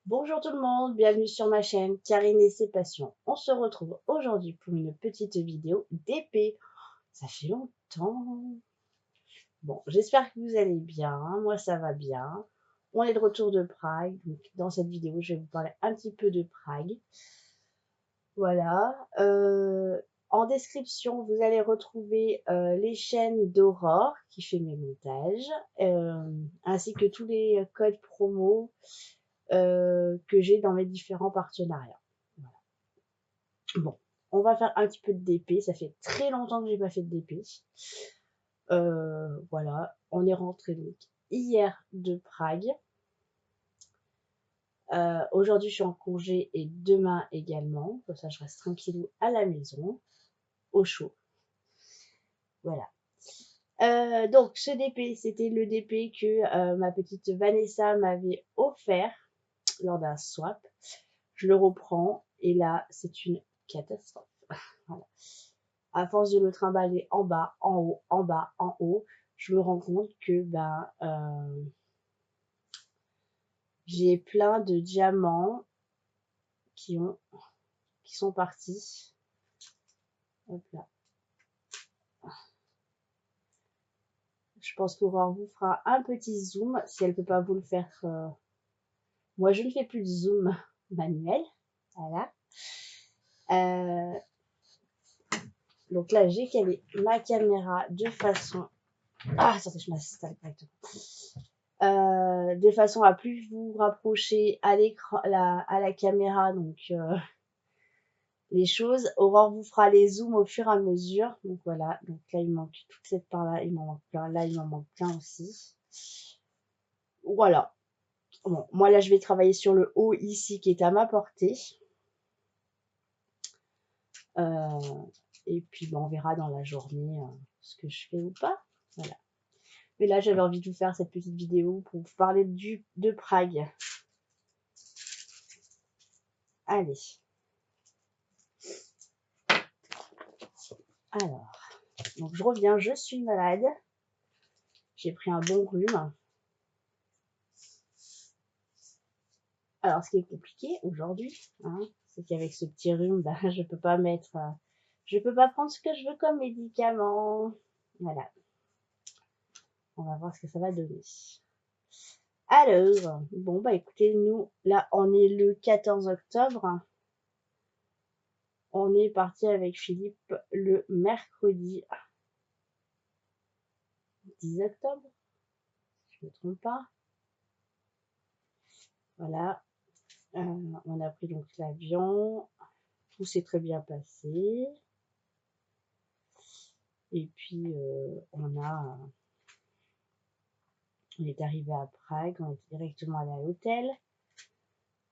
Bonjour tout le monde, bienvenue sur ma chaîne Karine et ses passions. On se retrouve aujourd'hui pour une petite vidéo d'épée. Ça fait longtemps. Bon, j'espère que vous allez bien, moi ça va bien. On est de retour de Prague, donc dans cette vidéo je vais vous parler un petit peu de Prague. Voilà. En description, vous allez retrouver les chaînes d'Aurore qui fait mes montages, ainsi que tous les codes promo que j'ai dans mes différents partenariats. Voilà. Bon, on va faire un petit peu de DP. Ça fait très longtemps que j'ai pas fait de DP. Voilà, on est rentré donc hier de Prague. Aujourd'hui, je suis en congé et demain également. Comme ça, je reste tranquillou à la maison, au chaud. Voilà. Donc, ce DP, c'était le DP que ma petite Vanessa m'avait offert lors d'un swap. Je le reprends et là, c'est une catastrophe. Voilà. À force de le trimballer en bas, en haut, en bas, en haut, je me rends compte que j'ai plein de diamants qui ont qui sont partis. Hop là. Je pense qu'Aurore vous fera un petit zoom si elle peut pas vous le faire. Moi, je ne fais plus de zoom manuel. Voilà. Donc là, j'ai calé ma caméra de façon. Ah, attendez, je m'installe correctement. De façon à plus vous rapprocher à l'écran, à la caméra, donc les choses. Aurore vous fera les zooms au fur et à mesure. Donc voilà, donc là il manque toute cette part là, il m'en manque plein, là il m'en manque plein aussi. Voilà. Bon, moi là je vais travailler sur le haut ici qui est à ma portée. Et puis on verra dans la journée ce que je fais ou pas. Voilà. Mais là j'avais envie de vous faire cette petite vidéo pour vous parler de Prague. Allez. Alors, donc je reviens, je suis malade. J'ai pris un bon rhume. Alors, ce qui est compliqué aujourd'hui, hein, c'est qu'avec ce petit rhume, je peux pas je peux pas prendre ce que je veux comme médicament. Voilà. On va voir ce que ça va donner. Alors, bon, écoutez, nous, là, on est le 14 octobre. On est parti avec Philippe le mercredi 10 octobre. Si je ne me trompe pas. Voilà. On a pris donc l'avion. Tout s'est très bien passé. Et puis, on est arrivé à Prague, on est directement allé à l'hôtel.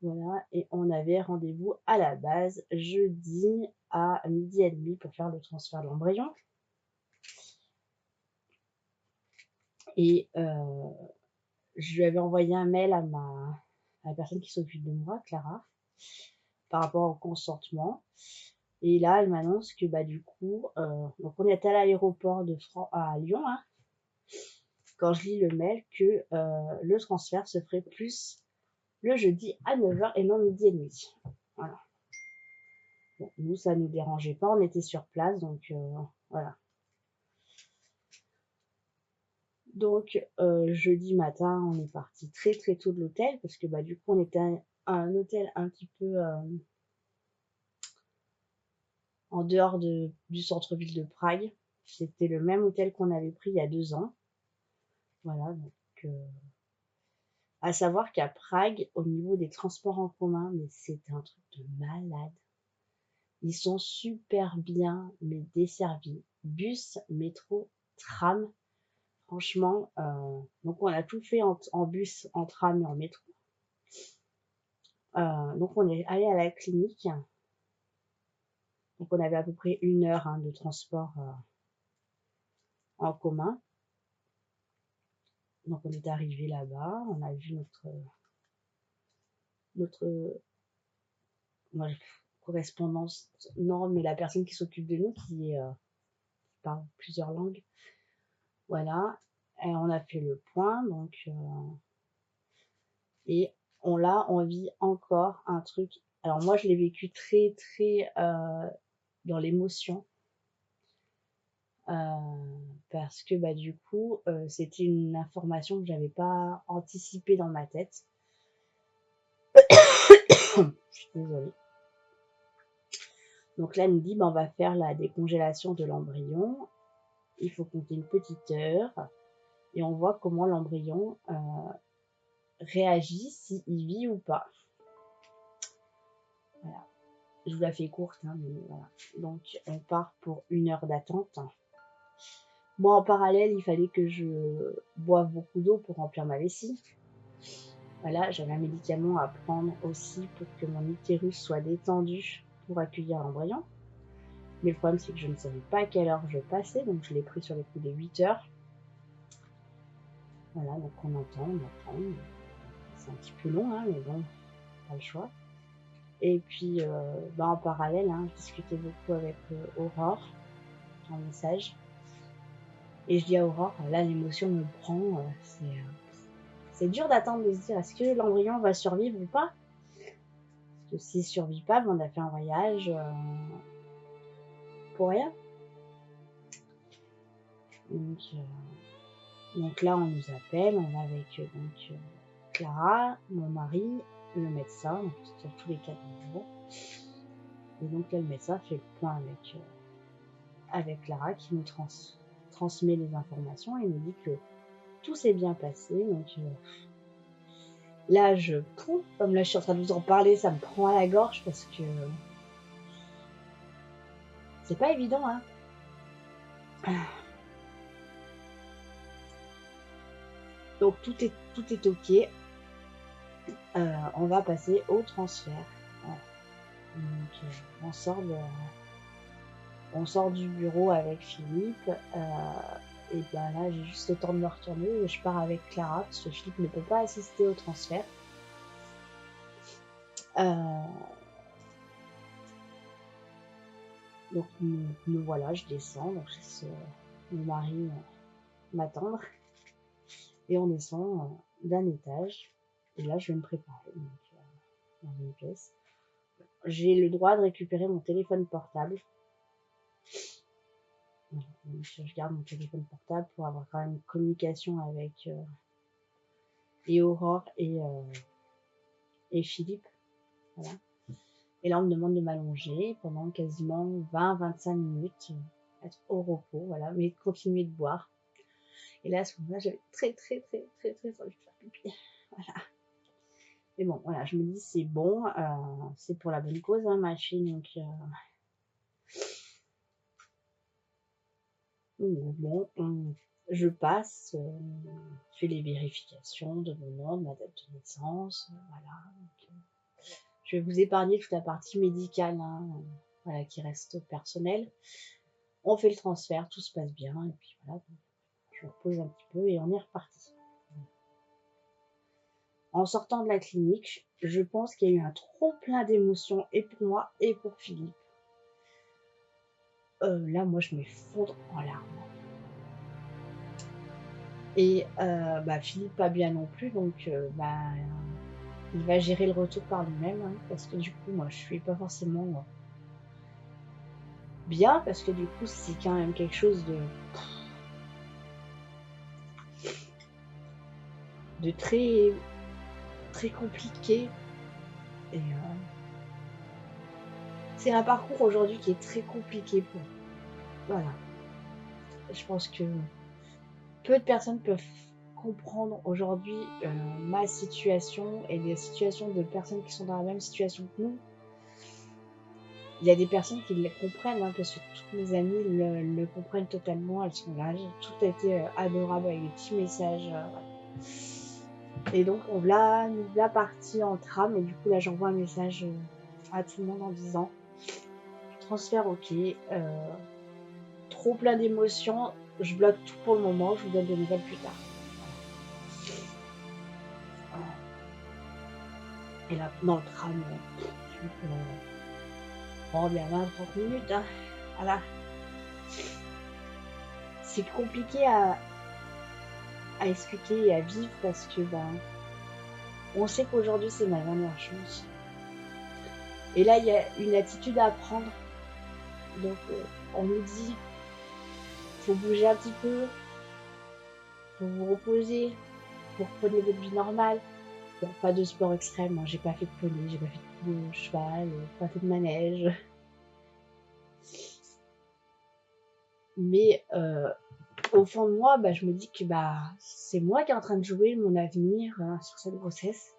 Voilà, et on avait rendez-vous à la base jeudi à 12h30 pour faire le transfert de l'embryon. Et je lui avais envoyé un mail à la personne qui s'occupe de moi, Clara, par rapport au consentement. Et là, elle m'annonce que du coup, donc on est à l'aéroport à Lyon, hein, quand je lis le mail, que le transfert se ferait plus le jeudi à 9h et non 12h30. Voilà. Bon, nous, ça ne nous dérangeait pas, on était sur place, donc voilà. Donc, jeudi matin, on est parti très très tôt de l'hôtel, parce que du coup, on était à un hôtel un petit peu en dehors du centre-ville de Prague. C'était le même hôtel qu'on avait pris il y a 2 ans. Voilà, donc à savoir qu'à Prague, au niveau des transports en commun, mais c'est un truc de malade. Ils sont super bien, mais desservis. Bus, métro, tram. Franchement, donc on a tout fait en bus, en tram et en métro. Donc on est allé à la clinique. Donc on avait à peu près 1 heure de transport en commun. Donc on est arrivé là-bas, on a vu notre correspondance, non, mais la personne qui s'occupe de nous, qui parle plusieurs langues. Voilà, et on a fait le point, donc et on vit encore un truc. Alors moi, je l'ai vécu très, très dans l'émotion. Parce que bah du coup, c'était une information que j'avais pas anticipée dans ma tête. Je suis désolée. Donc là, elle nous dit, bah, on va faire la décongélation de l'embryon. Il faut compter une petite heure et on voit comment l'embryon réagit, s'il vit ou pas. Voilà. Je vous la fais courte, hein, mais voilà. Donc on part pour 1 heure d'attente. Moi, en parallèle, il fallait que je boive beaucoup d'eau pour remplir ma vessie. Voilà, j'avais un médicament à prendre aussi pour que mon utérus soit détendu pour accueillir l'embryon. Mais le problème, c'est que je ne savais pas à quelle heure je passais, donc je l'ai pris sur les coups de 8 heures. Voilà, donc on attend. C'est un petit peu long, hein, mais bon, pas le choix. Et puis, bah, en parallèle, hein, je discutais beaucoup avec Aurore en message. Et je dis à Aurore, là, l'émotion me prend. C'est dur d'attendre de se dire, est-ce que l'embryon va survivre ou pas? Parce que s'il ne survit pas, ben, on a fait un voyage pour rien. Donc là, on nous appelle, on va avec Clara, mon mari, le médecin, donc sur tous les 4 niveaux. Et donc là, le médecin fait le point avec Clara qui nous transmet les informations et nous dit que tout s'est bien passé. Donc là, comme là je suis en train de vous en parler, ça me prend à la gorge parce que c'est pas évident, hein. Donc tout est ok. On va passer au transfert. Voilà. Donc on sort du bureau avec Philippe. Et bien là, j'ai juste le temps de me retourner et je pars avec Clara parce que Philippe ne peut pas assister au transfert. Donc me voilà, je descends, donc je laisse mon mari m'attendre. Et on descend d'un étage. Et là, je vais me préparer dans une pièce. J'ai le droit de récupérer mon téléphone portable. Donc, je garde mon téléphone portable pour avoir quand même une communication avec et Aurore et Philippe. Voilà. Et là, on me demande de m'allonger pendant quasiment 20-25 minutes, être au repos, voilà, mais continuer de boire. Et là, à ce moment-là, j'avais très envie de faire pipi. Voilà. Mais bon, voilà, je me dis, c'est bon, c'est pour la bonne cause, hein, ma fille, donc bon, je passe, je fais les vérifications de mon nom, de ma date de naissance, voilà. Donc, je vais vous épargner toute la partie médicale, hein, voilà, qui reste personnelle. On fait le transfert, tout se passe bien, et puis voilà, je me repose un petit peu et on est reparti. En sortant de la clinique, je pense qu'il y a eu un trop plein d'émotions, et pour moi, et pour Philippe. Là, moi, je m'effondre en larmes. Et bah, Philippe pas bien non plus, donc bah, il va gérer le retour par lui-même, hein, parce que du coup, moi, je suis pas forcément bien, parce que du coup, c'est quand même quelque chose de très très compliqué. Et c'est un parcours aujourd'hui qui est très compliqué pour moi. Voilà. Je pense que peu de personnes peuvent comprendre aujourd'hui ma situation et les situations de personnes qui sont dans la même situation que nous. Il y a des personnes qui le comprennent, hein, parce que toutes mes amies le comprennent totalement. Elles sont là, tout a été adorable avec des petits messages. Voilà. Et donc on l'a parti en tram et du coup là j'envoie un message à tout le monde en disant transfert ok, trop plein d'émotions, je bloque tout pour le moment, je vous donne des nouvelles plus tard. Voilà. Et là dans le tram, bon bien 20-30 minutes, hein. Voilà. C'est compliqué à expliquer et à vivre parce que ben On sait qu'aujourd'hui, c'est ma dernière chance. Et là, il y a une attitude à prendre. Donc, on nous dit, faut bouger un petit peu, faut vous reposer, vous reprenez votre vie normale. Bon, pas de sport extrême, hein. J'ai pas fait de poney, j'ai pas fait de cheval, pas fait de manège. Mais au fond de moi, je me dis que c'est moi qui est en train de jouer mon avenir sur cette grossesse.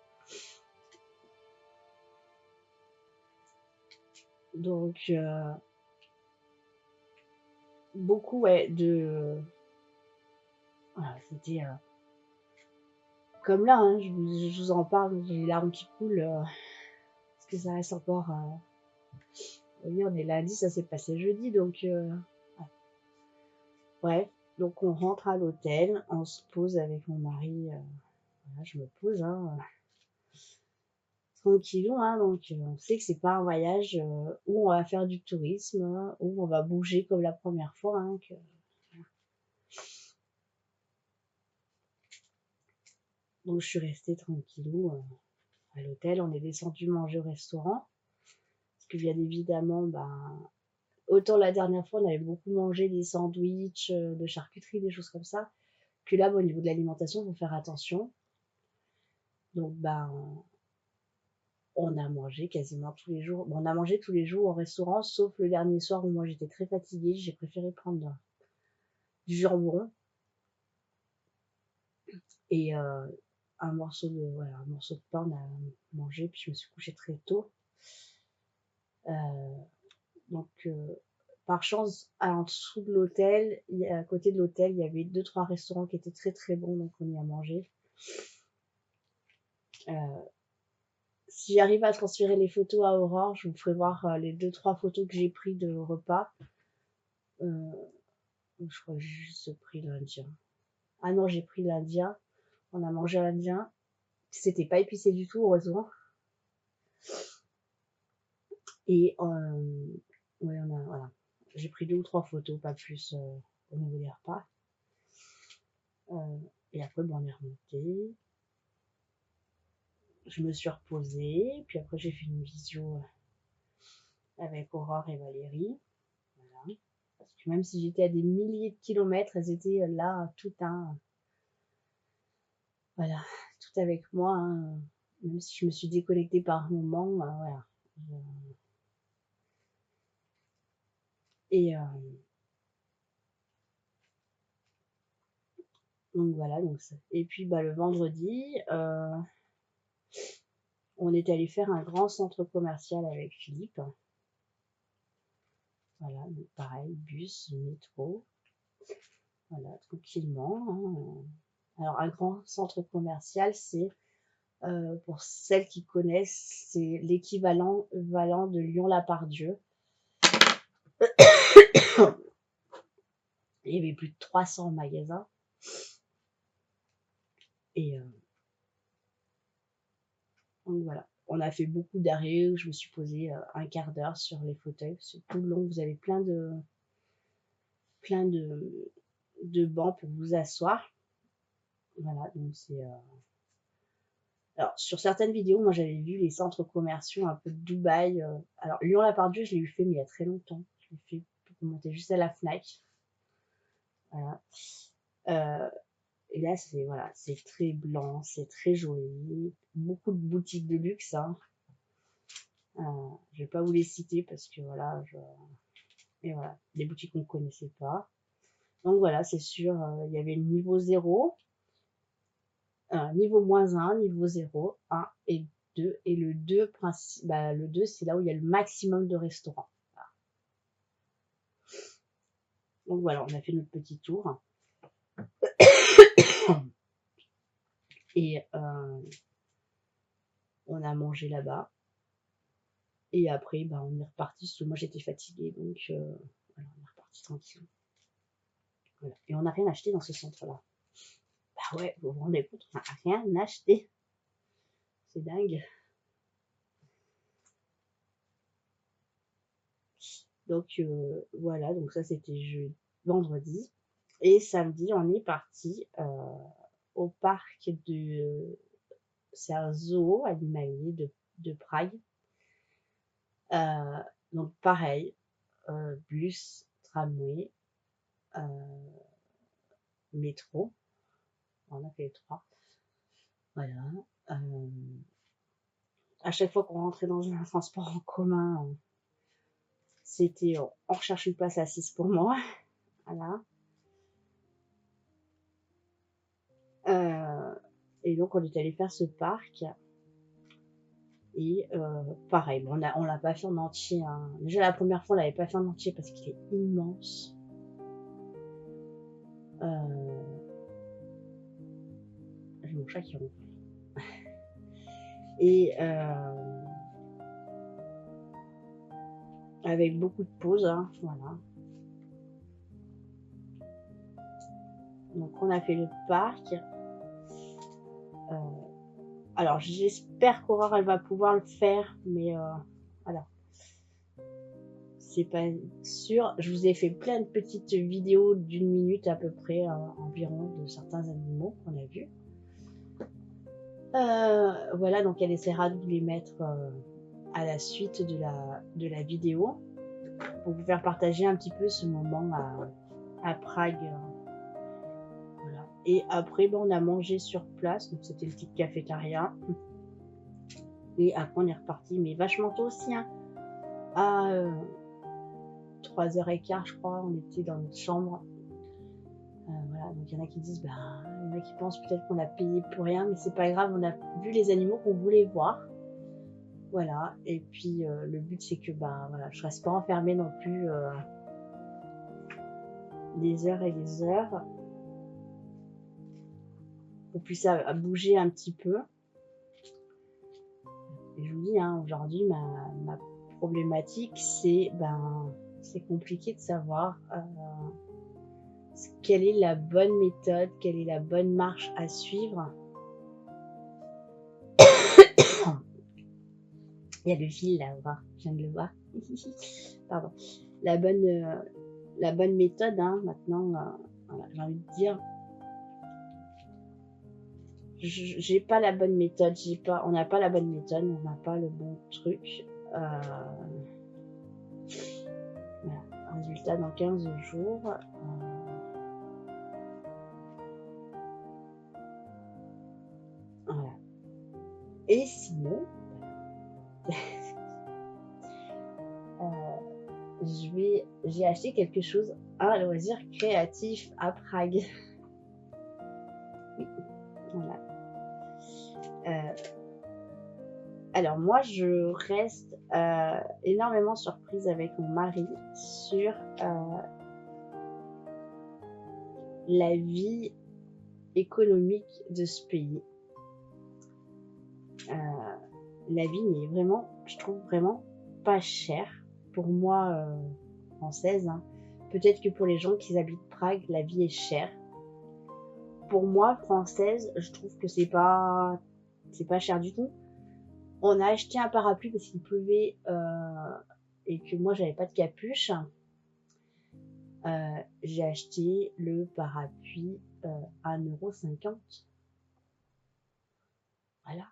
Donc, beaucoup, ouais, voilà, c'était comme là, hein, je vous en parle, j'ai les larmes qui coulent, parce que ça reste encore. Vous voyez, on est lundi, ça s'est passé jeudi, donc. Ouais. Bref, donc on rentre à l'hôtel, on se pose avec mon mari. Voilà, je me pose, hein, tranquillou, hein, donc on sait que c'est pas un voyage où on va faire du tourisme, hein, où on va bouger comme la première fois. Hein, Donc je suis restée tranquillou à l'hôtel. On est descendu manger au restaurant. Parce que bien évidemment, autant la dernière fois, on avait beaucoup mangé des sandwichs, de charcuterie, des choses comme ça, que là, au niveau de l'alimentation, il faut faire attention. Donc, on a mangé quasiment tous les jours. Bon, on a mangé tous les jours au restaurant, sauf le dernier soir où moi j'étais très fatiguée. J'ai préféré prendre du jambon et un morceau de pain. On a mangé, puis je me suis couchée très tôt. Donc, par chance, en dessous de l'hôtel, à côté de l'hôtel, il y avait 2-3 restaurants qui étaient très très bons, donc on y a mangé. Si j'arrive à transférer les photos à Aurore, je vous ferai voir les 2-3 photos que j'ai prises de repas. Je crois que j'ai juste pris l'Indien. Ah non, j'ai pris l'Indien. On a mangé l'Indien. C'était pas épicé du tout, heureusement. Et ouais, voilà. J'ai pris 2 ou 3 photos, pas plus au niveau des repas. Et après, on est remonté. Je me suis reposée. Puis après, j'ai fait une visio avec Aurore et Valérie. Voilà. Parce que même si j'étais à des milliers de kilomètres, elles étaient là, voilà, tout avec moi. Hein. Même si je me suis déconnectée par moment, voilà. Et donc voilà. Et puis le vendredi, on est allé faire un grand centre commercial avec Philippe. Voilà, donc pareil, bus, métro. Voilà, tranquillement. Hein. Alors, un grand centre commercial, c'est, pour celles qui connaissent, c'est l'équivalent de Lyon-la-Part-Dieu. Il y avait plus de 300 magasins. Et donc voilà, on a fait beaucoup d'arrêts où je me suis posée un quart d'heure sur les fauteuils. C'est tout le long, vous avez plein de bancs pour vous asseoir. Voilà, donc c'est. Alors, sur certaines vidéos, moi j'avais vu les centres commerciaux un peu de Dubaï. Alors, Lyon-la-Part-Dieu, je l'ai eu fait, mais il y a très longtemps. Je l'ai fait pour monter juste à la Fnac. Voilà. Et là, c'est très blanc, c'est très joli. Beaucoup de boutiques de luxe. Hein. Je vais pas vous les citer parce que voilà, et voilà, des boutiques qu'on ne connaissait pas. Donc voilà, c'est sûr, il y avait le niveau 0, niveau -1, niveau 0, 1 et 2. Et le 2, le 2 c'est là où il y a le maximum de restaurants. Voilà. Donc voilà, on a fait notre petit tour. Et on a mangé là-bas. Et après, on est reparti. Parce que moi, j'étais fatiguée. Donc, voilà, on est reparti tranquille. Voilà. Et on n'a rien acheté dans ce centre-là. Bah ouais, vous vous rendez compte, on n'a rien acheté. C'est dingue. Donc voilà, donc ça c'était vendredi. Et samedi, on est parti au parc c'est un zoo animalier de Prague. Donc pareil, bus, tramway, métro. On a fait les 3. Voilà. À chaque fois qu'on rentrait dans un transport en commun, c'était on recherche une place assise pour moi. Voilà. Et donc on est allé faire ce parc. Et pareil, bon, on l'a pas fait en entier. Hein. Déjà la première fois on l'avait pas fait en entier parce qu'il est immense. J'ai mon chat qui ronfle. Et avec beaucoup de pauses, hein, voilà. Donc on a fait le parc. Alors j'espère qu'Aurore elle va pouvoir le faire, mais voilà, c'est pas sûr. Je vous ai fait plein de petites vidéos d'1 minute à peu près environ de certains animaux qu'on a vus. Voilà, donc elle essaiera de vous les mettre à la suite de la vidéo pour vous faire partager un petit peu ce moment à Prague. Voilà. Et après, on a mangé sur place, donc c'était une petite cafétéria. Et après, on est reparti, mais vachement tôt aussi, hein. À 3h15, je crois, on était dans notre chambre. Voilà, donc il y en a qui disent, il y en a qui pensent peut-être qu'on a payé pour rien, mais c'est pas grave, on a vu les animaux qu'on voulait voir. Voilà, et puis le but c'est que voilà, je reste pas enfermée non plus des heures et des heures. Qu'on puisse bouger un petit peu. Et je vous dis, hein, aujourd'hui, ma problématique, c'est c'est compliqué de savoir quelle est la bonne méthode, quelle est la bonne marche à suivre. Il y a le fil là, je viens de le voir. Pardon. La bonne méthode, hein, maintenant, voilà, j'ai envie de dire, j'ai pas la bonne méthode, on n'a pas la bonne méthode, on n'a pas le bon truc. Voilà. Résultat dans 15 jours. Voilà. Et sinon, j'ai acheté quelque chose, un loisir créatif à Prague. Voilà. Alors moi, je reste énormément surprise avec mon mari sur la vie économique de ce pays. La vie n'est vraiment, je trouve vraiment pas chère pour moi française. Hein. Peut-être que pour les gens qui habitent Prague, la vie est chère. Pour moi, française, je trouve que c'est pas cher du tout. On a acheté un parapluie parce qu'il pleuvait et que moi j'avais pas de capuche. J'ai acheté le parapluie à 1,50 €. Voilà.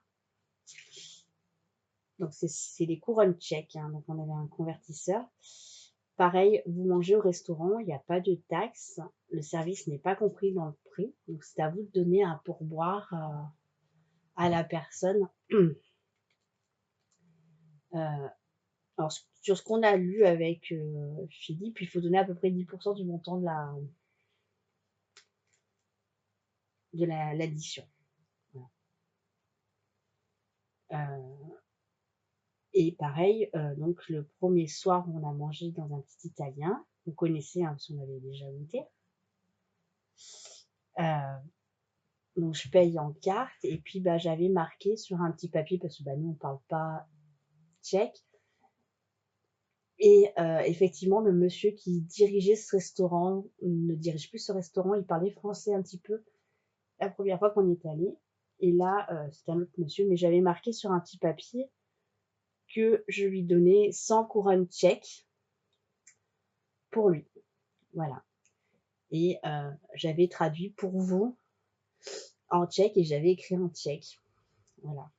Donc c'est les couronnes tchèques. Hein. Donc on avait un convertisseur. Pareil, vous mangez au restaurant, il n'y a pas de taxe. Le service n'est pas compris dans le prix. Donc c'est à vous de donner un pourboire à la personne. Alors, sur ce qu'on a lu avec Philippe, il faut donner à peu près 10% du montant de l'addition. Voilà. Et pareil, donc le premier soir, on a mangé dans un petit italien. Vous connaissez, hein, parce qu'on avait déjà goûté. Donc je paye en carte et puis j'avais marqué sur un petit papier parce que nous on parle pas tchèque. Et effectivement, le monsieur qui dirigeait ce restaurant ne dirige plus ce restaurant. Il parlait français un petit peu la première fois qu'on y est allé. Et là, c'est un autre monsieur, mais j'avais marqué sur un petit papier que je lui donnais 100 couronnes tchèques pour lui. Voilà. Et j'avais traduit pour vous en tchèque et j'avais écrit en tchèque. Voilà.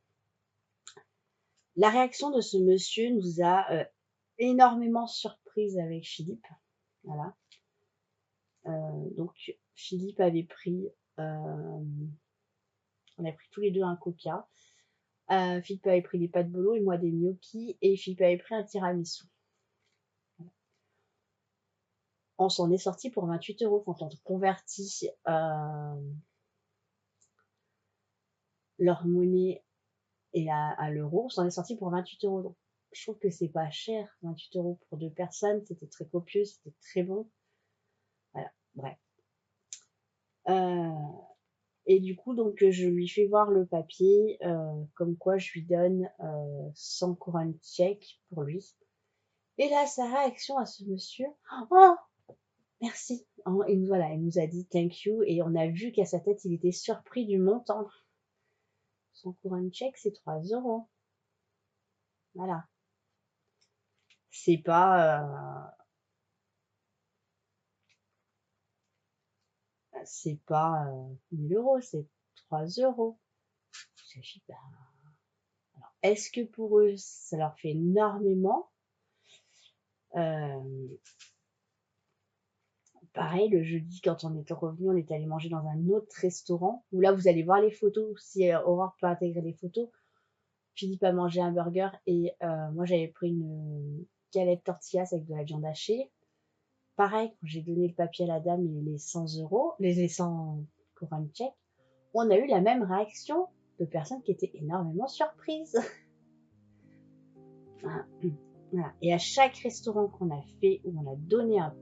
La réaction de ce monsieur nous a énormément surprise avec Philippe. Voilà. Donc Philippe avait pris, on a pris tous les deux un coca. Philippe avait pris des pâtes bolo et moi des gnocchis et Philippe avait pris un tiramisu. On s'en est sorti pour 28 € quand on convertit leur monnaie et à l'euro. On s'en est sorti pour 28 €. Donc, je trouve que c'est pas cher, 28 € pour 2 personnes. C'était très copieux, c'était très bon. Voilà, bref. Et du coup, donc, je lui fais voir le papier, comme quoi je lui donne 100 couronnes tchèques pour lui. Et là, sa réaction à ce monsieur, oh, merci. Et voilà, il nous a dit thank you et on a vu qu'à sa tête, il était surpris du montant. 100 couronnes tchèques, c'est 3 €. Voilà. C'est pas 1000 €, c'est 3 €. Je dis, bah, alors, est-ce que pour eux, ça leur fait énormément? Pareil, le jeudi, quand on est revenu, on est allé manger dans un autre restaurant, où là, vous allez voir les photos, si Aurore peut intégrer les photos. Philippe a mangé un burger et moi, j'avais pris une galette tortillas avec de la viande hachée. Pareil, quand j'ai donné le papier à la dame et les 100 €, les 100 couronnes tchèques, on a eu la même réaction de personnes qui étaient énormément surprises. Voilà. Et à chaque restaurant qu'on a fait, où on a donné un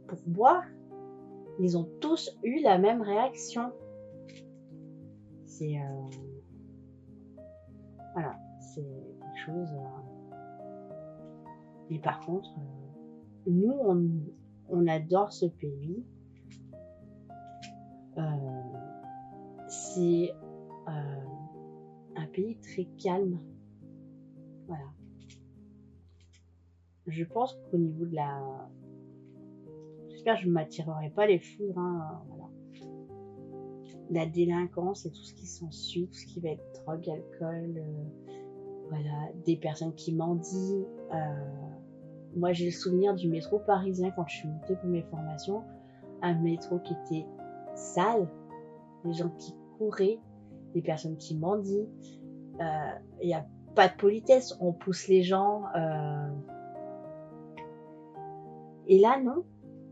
pourboire, ils ont tous eu la même réaction. C'est voilà, c'est quelque chose. Mais par contre, nous, on adore ce pays. C'est un pays très calme. Voilà. Je pense qu'au niveau de la... J'espère que je ne m'attirerai pas les foudres. Hein, voilà. La délinquance et tout ce qui s'ensuit, tout ce qui va être drogue, alcool, voilà, des personnes qui mendient. Moi, j'ai le souvenir du métro parisien quand je suis montée pour mes formations. Un métro qui était sale, des gens qui couraient, des personnes qui mendient. Il n'y a pas de politesse, on pousse les gens. Et là, non.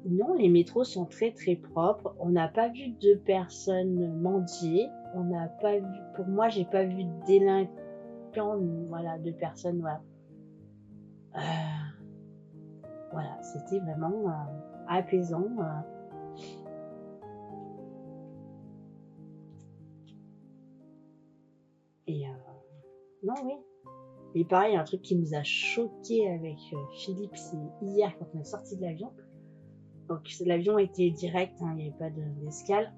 Non, les métros sont très très propres. On n'a pas vu de personnes mendier. On n'a pas vu, pour moi, j'ai pas vu de délinquants, voilà, de personnes, voilà. Voilà, c'était vraiment apaisant. Et non, oui. Et pareil, un truc qui nous a choqué avec Philippe, c'est hier quand on est sorti de l'avion. Donc l'avion était direct, hein, il n'y avait pas d'escale.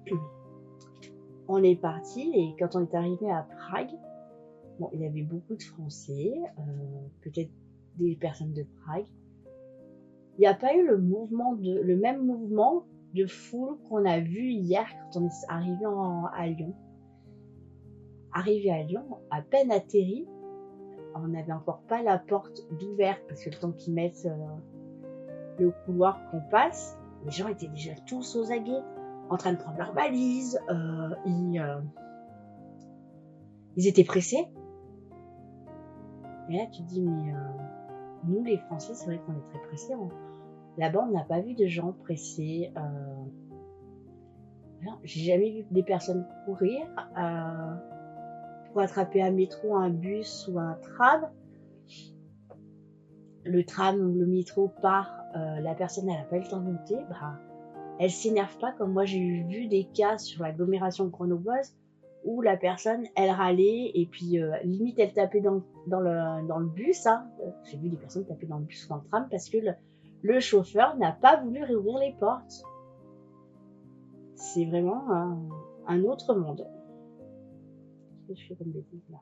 On est parti et quand on est arrivé à Prague, bon, il y avait beaucoup de Français, peut-être des personnes de Prague. Il n'y a pas eu le même mouvement de foule qu'on a vu hier quand on est arrivé à Lyon. Arrivé à Lyon, à peine atterri, on n'avait encore pas la porte d'ouverte parce que le temps qu'ils mettent le couloir qu'on passe, les gens étaient déjà tous aux aguets, en train de prendre leurs valises, ils étaient pressés. Et là, tu te dis, mais nous, les Français, c'est vrai qu'on est très pressés. Là-bas, on n'a pas vu de gens pressés. J'ai jamais vu des personnes courir pour attraper un métro, un bus ou un tram. Le tram ou le métro part, la personne, elle n'a pas eu le temps de monter, bah, elle s'énerve pas, comme moi j'ai vu des cas sur l'agglomération grenobloise où la personne, elle râlait et puis limite elle tapait dans le bus. Hein. J'ai vu des personnes taper dans le bus ou dans le tram parce que le chauffeur n'a pas voulu réouvrir les portes. C'est vraiment un autre monde. Qu'est-ce que je fais comme bêtise là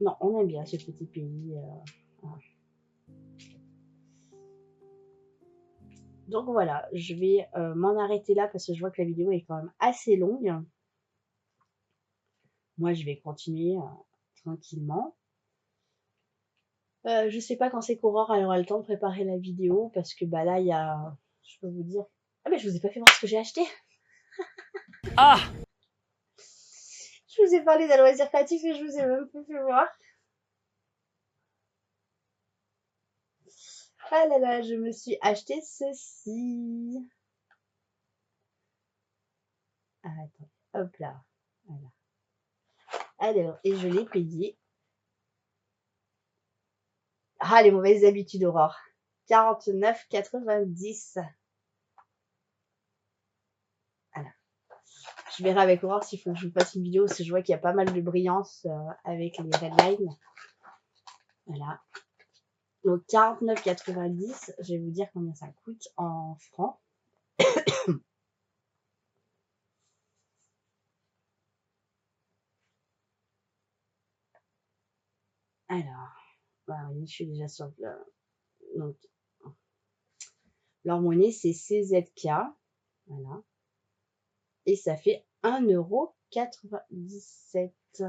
Non, on aime bien ce petit pays. Donc voilà, je vais m'en arrêter là parce que je vois que la vidéo est quand même assez longue. Moi, je vais continuer tranquillement. Je sais pas quand c'est qu'Aurore elle aura le temps de préparer la vidéo parce que bah là, il y a... Je peux vous dire... Ah mais je vous ai pas fait voir ce que j'ai acheté. Ah! Je vous ai parlé d'un loisir créatif et je vous ai même pas fait voir. Ah là là, je me suis acheté ceci. Ah, attends, hop là. Voilà. Alors, et je l'ai payé. Ah, les mauvaises habitudes, Aurore. 49,90. Voilà. Je verrai avec Aurore s'il faut que je vous fasse une vidéo parce que je vois qu'il y a pas mal de brillance avec les redlines. Voilà. Donc 49,90. Je vais vous dire combien ça coûte en francs. Alors, bah, oui, je suis déjà sur le... Donc, leur monnaie, c'est CZK. Voilà. Et ça fait 1,97 €.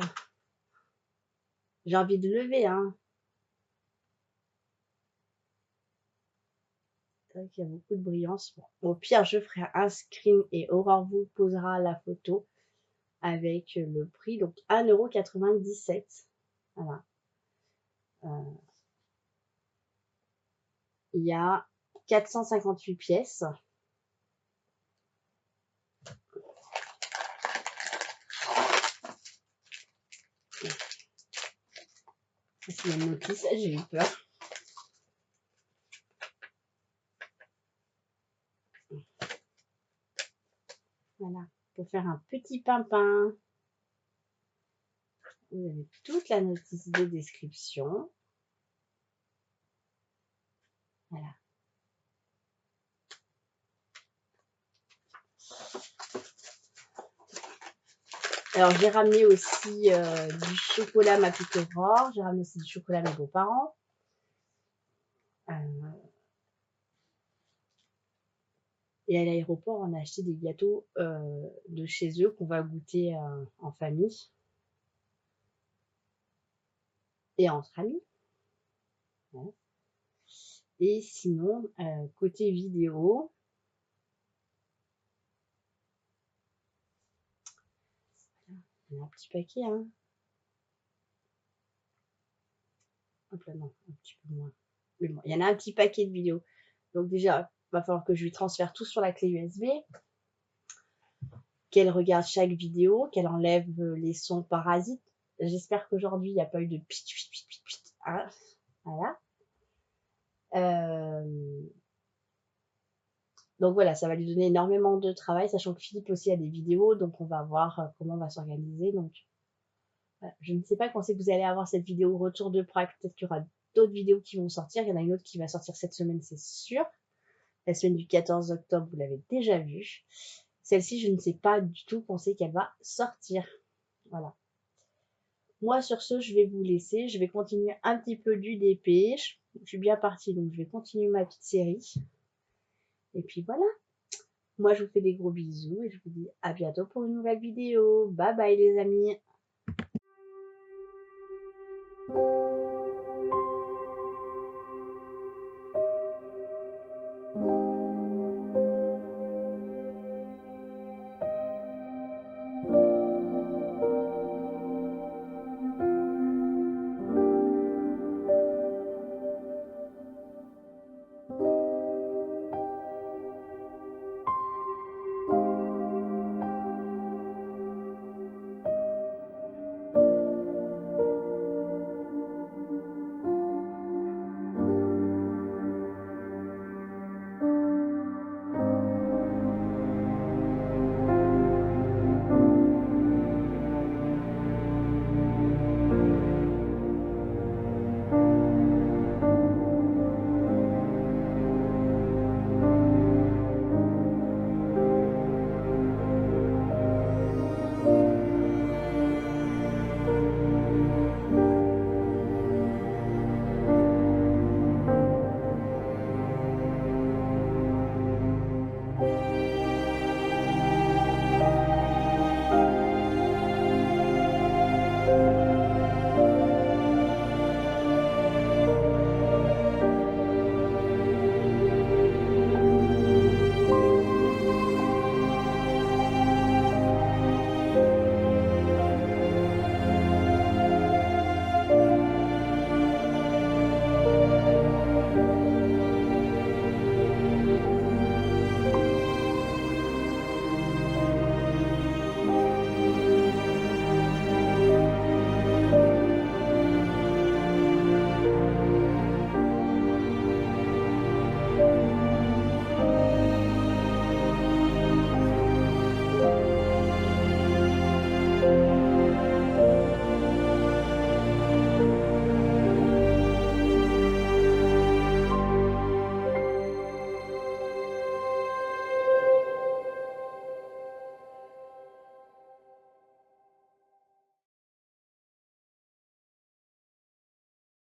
J'ai envie de lever, hein. C'est vrai qu'il y a beaucoup de brillance. Bon, au pire, je ferai un screen et Aurore vous posera la photo avec le prix. Donc 1,97 €. Voilà. Il y a 458 pièces. C'est une notice, j'ai eu peur. Voilà, pour faire un petit pimpin. Vous avez toute la notice de description. Voilà. Alors, j'ai ramené aussi du chocolat ma petite Aurore. J'ai ramené aussi du chocolat à mes beaux-parents. Et à l'aéroport, on a acheté des gâteaux de chez eux qu'on va goûter en famille et entre amis. Voilà. Et sinon, côté vidéo, il y a un petit paquet, hein. Hop là, non, un petit peu moins. Mais bon, il y en a un petit paquet de vidéos. Donc déjà, il va falloir que je lui transfère tout sur la clé USB, qu'elle regarde chaque vidéo, qu'elle enlève les sons parasites. J'espère qu'aujourd'hui, il n'y a pas eu de pit, pit, pit, pit, pit. Hein, voilà. Donc voilà, ça va lui donner énormément de travail, sachant que Philippe aussi a des vidéos, donc on va voir comment on va s'organiser. Donc voilà. Je ne sais pas quand c'est que vous allez avoir cette vidéo retour de Prague. Peut-être qu'il y aura d'autres vidéos qui vont sortir. Il y en a une autre qui va sortir cette semaine, c'est sûr. La semaine du 14 octobre, vous l'avez déjà vue. Celle-ci, je ne sais pas du tout quand c'est qu'elle va sortir. Voilà. Moi, sur ce, je vais vous laisser. Je vais continuer un petit peu du DP. Je suis bien partie, donc je vais continuer ma petite série. Et puis voilà. Moi, je vous fais des gros bisous et je vous dis à bientôt pour une nouvelle vidéo. Bye bye les amis.